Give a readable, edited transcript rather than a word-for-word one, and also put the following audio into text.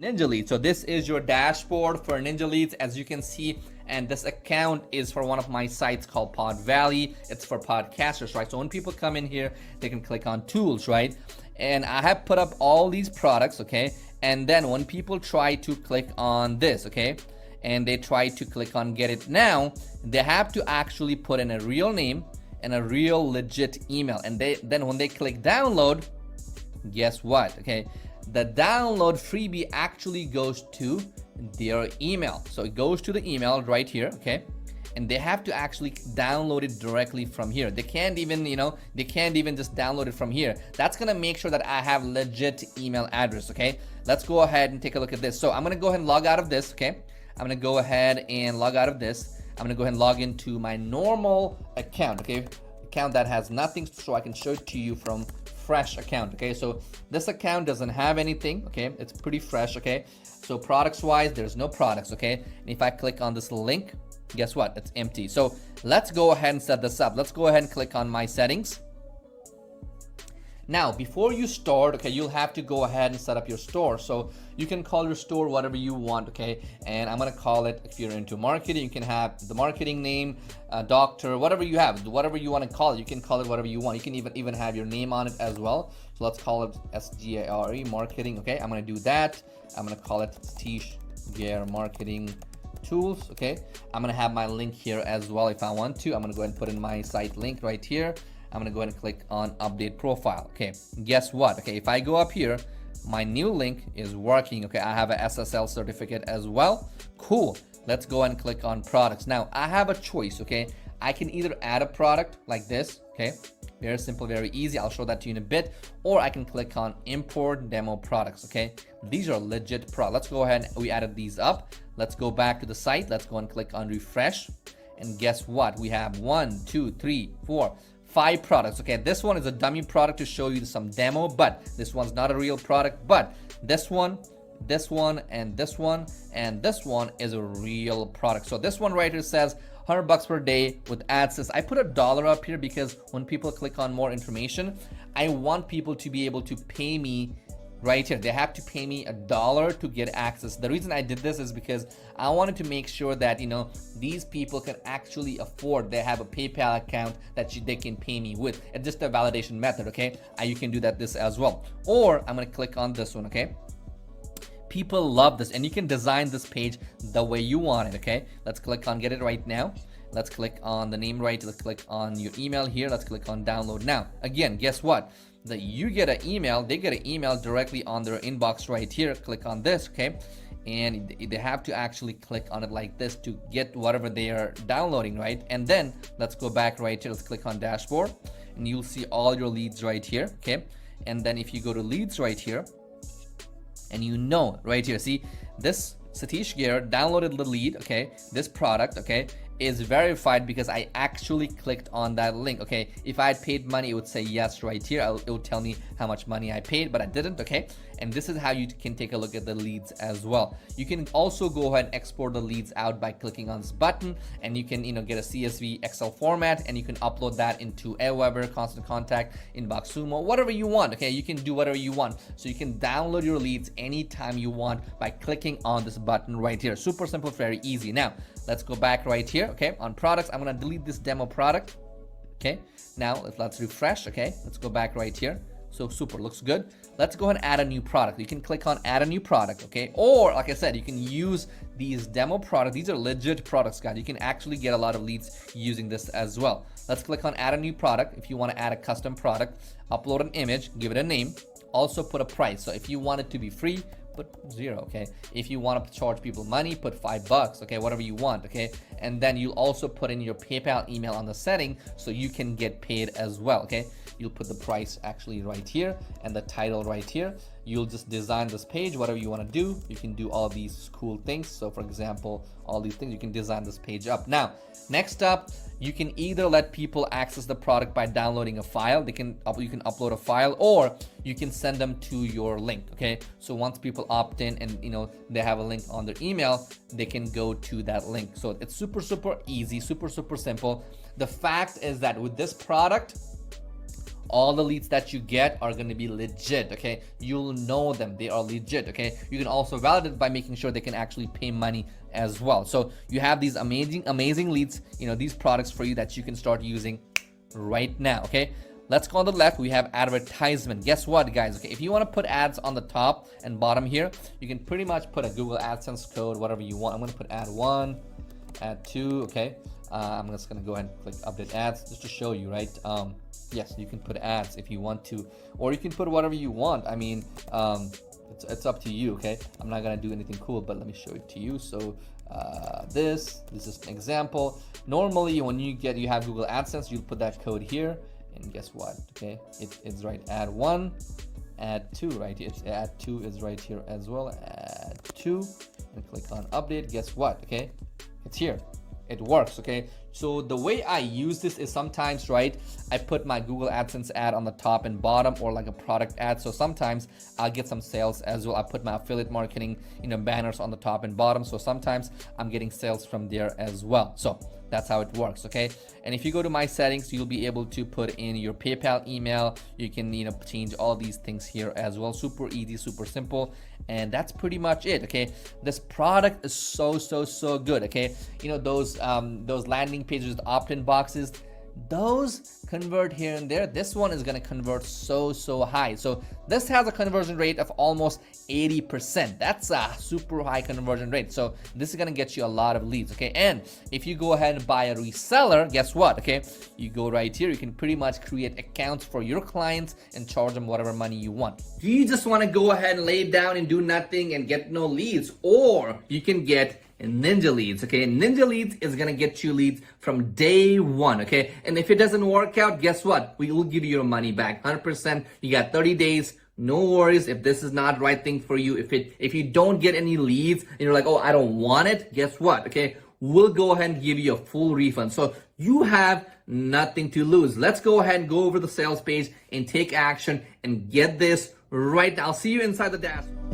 NinjaLeads. So this is your dashboard for NinjaLeads, as you can see, and this account is for one of my sites called Pod Valley. It's for podcasters, right? So when people come in here, they can click on tools, right? And I have put up all these products, okay? And then when people try to click on this, okay, and they try to click on get it now, they have to actually put in a real name and a real legit email. And then when they click download, guess what? Okay, the download freebie actually goes to their email. So it goes to the email right here, okay? And they have to actually download it directly from here. They can't even, they can't even just download it from here. That's gonna make sure that I have legit email address, okay? Let's go ahead and take a look at this. So I'm gonna go ahead and log out of this, okay? I'm gonna go ahead and log out of this. I'm gonna go ahead and log into my normal account, okay? Account that has nothing, so I can show it to you from fresh account. Okay, so this account doesn't have anything. Okay, it's pretty fresh. Okay, so products wise, there's no products. Okay, and if I click on this link, guess what? It's empty. So let's go ahead and set this up. Let's go ahead and click on my settings. Now, before you start, okay, you'll have to go ahead and set up your store. So you can call your store whatever you want, okay? And I'm gonna call it, if you're into marketing, you can have the marketing name, doctor, whatever you have, whatever you wanna call it. You can call it whatever you want. You can even have your name on it as well. So let's call it SGARE, marketing, okay? I'm gonna do that. I'm gonna call it Satish Gear Marketing Tools, okay? I'm gonna have my link here as well if I want to. I'm gonna go ahead and put in my site link right here. I'm gonna go ahead and click on update profile. Okay, guess what? Okay, if I go up here, my new link is working. Okay, I have a SSL certificate as well. Cool. Let's go and click on products. Now I have a choice. Okay, I can either add a product like this. Okay, very simple, very easy. I'll show that to you in a bit. Or I can click on import demo products. Okay, these are legit products. Let's go ahead and we added these up. Let's go back to the site. Let's go and click on refresh. And guess what? We have 1, 2, 3, 4, 5 products. Okay, this one is a dummy product to show you some demo, but this one's not a real product. But this one, and this one is a real product. So this one right here says $100 per day with AdSense. I put $1 up here because when people click on more information, I want people to be able to pay me right here. They have to pay me $1 to get access. The reason I did this is because I wanted to make sure that these people can actually afford. They have a PayPal account that they can pay me with. It's just a validation method. Okay, you can do that this as well. Or I'm gonna click on this one. Okay, people love this, and you can design this page the way you want it. Okay, let's click on get it right now. Let's click on the name right. Let's click on your email here. Let's click on download now. Again, guess what? That you get an email, they get an email directly on their inbox right here. Click on this, okay? And they have to actually click on it like this to get whatever they are downloading, right? And then let's go back right here. Let's click on dashboard, and you'll see all your leads right here, okay? And then if you go to leads right here, and right here, see this Satish Gear downloaded the lead, okay? This product, okay, is verified because I actually clicked on that link. Okay, if I had paid money, it would say yes right here. It would tell me how much money I paid, but I didn't. Okay, and this is how you can take a look at the leads as well. You can also go ahead and export the leads out by clicking on this button, and you can get a CSV Excel format, and you can upload that into Aweber, Constant Contact, Inbox Sumo, whatever you want. Okay, you can do whatever you want. So you can download your leads anytime you want by clicking on this button right here. Super simple, very easy. Now let's go back right here. Okay, on products, I'm gonna delete this demo product. Okay, now let's refresh. Okay, let's go back right here. So super, looks good. Let's go ahead and add a new product. You can click on add a new product. Okay, or like I said, you can use these demo products. These are legit products, guys. You can actually get a lot of leads using this as well. Let's click on add a new product. If you want to add a custom product, upload an image, give it a name, also put a price. So if you want it to be free, put 0. Okay, if you want to charge people money, put $5. Okay, whatever you want. Okay, and then you'll also put in your PayPal email on the setting so you can get paid as well. Okay, you'll put the price actually right here and the title right here. You'll just design this page, whatever you want to do. You can do all these cool things. So for example, all these things, you can design this page up. Now, next up, you can either let people access the product by downloading a file. You can upload a file, or you can send them to your link. Okay, so once people opt in and they have a link on their email, they can go to that link. So it's super easy, super simple. The fact is that with this product, all the leads that you get are going to be legit, okay? You'll know them, they are legit, okay? You can also validate by making sure they can actually pay money as well. So you have these amazing leads, you know, these products for you that you can start using right now, okay? Let's go on the left. We have advertisement. Guess what, guys? Okay, if you want to put ads on the top and bottom here, you can pretty much put a Google AdSense code, whatever you want. I'm going to put ad 1, ad 2, okay? I'm just going to go ahead and click update ads just to show you, right? Yes, you can put ads if you want to, or you can put whatever you want. I mean, it's up to you, okay? I'm not going to do anything cool, but let me show it to you. So this is an example. Normally, when you have Google AdSense, you'll put that code here. And guess what? Okay, it's right. Add 1, add 2, right? It's add 2 is right here as well. Add 2 and click on update. Guess what? Okay, it's here. It works. Okay, so the way I use this is sometimes, right, I put my Google AdSense ad on the top and bottom, or like a product ad. So sometimes I'll get some sales as well. I put my affiliate marketing, you know, banners on the top and bottom. So sometimes I'm getting sales from there as well. So that's how it works, okay? And if you go to my settings, you'll be able to put in your PayPal email. You can, you know, change all these things here as well. Super easy, super simple. And that's pretty much it, okay? This product is so good, okay? You know, those landing pages, the opt-in boxes, those convert here and there. This one is going to convert so high. So this has a conversion rate of almost 80%. That's a super high conversion rate. So this is going to get you a lot of leads, okay? And if you go ahead and buy a reseller, guess what? Okay, you go right here, you can pretty much create accounts for your clients and charge them whatever money you want. Do you just want to go ahead and lay down and do nothing and get no leads? Or you can get NinjaLeads, okay? NinjaLeads is gonna get you leads from day one, okay? And if it doesn't work out, guess what? We will give you your money back, 100%. You got 30 days. No worries if this is not the right thing for you. If you don't get any leads and you're like, oh, I don't want it, guess what? Okay, we'll go ahead and give you a full refund. So you have nothing to lose. Let's go ahead and go over the sales page and take action and get this right now. I'll see you inside the dashboard.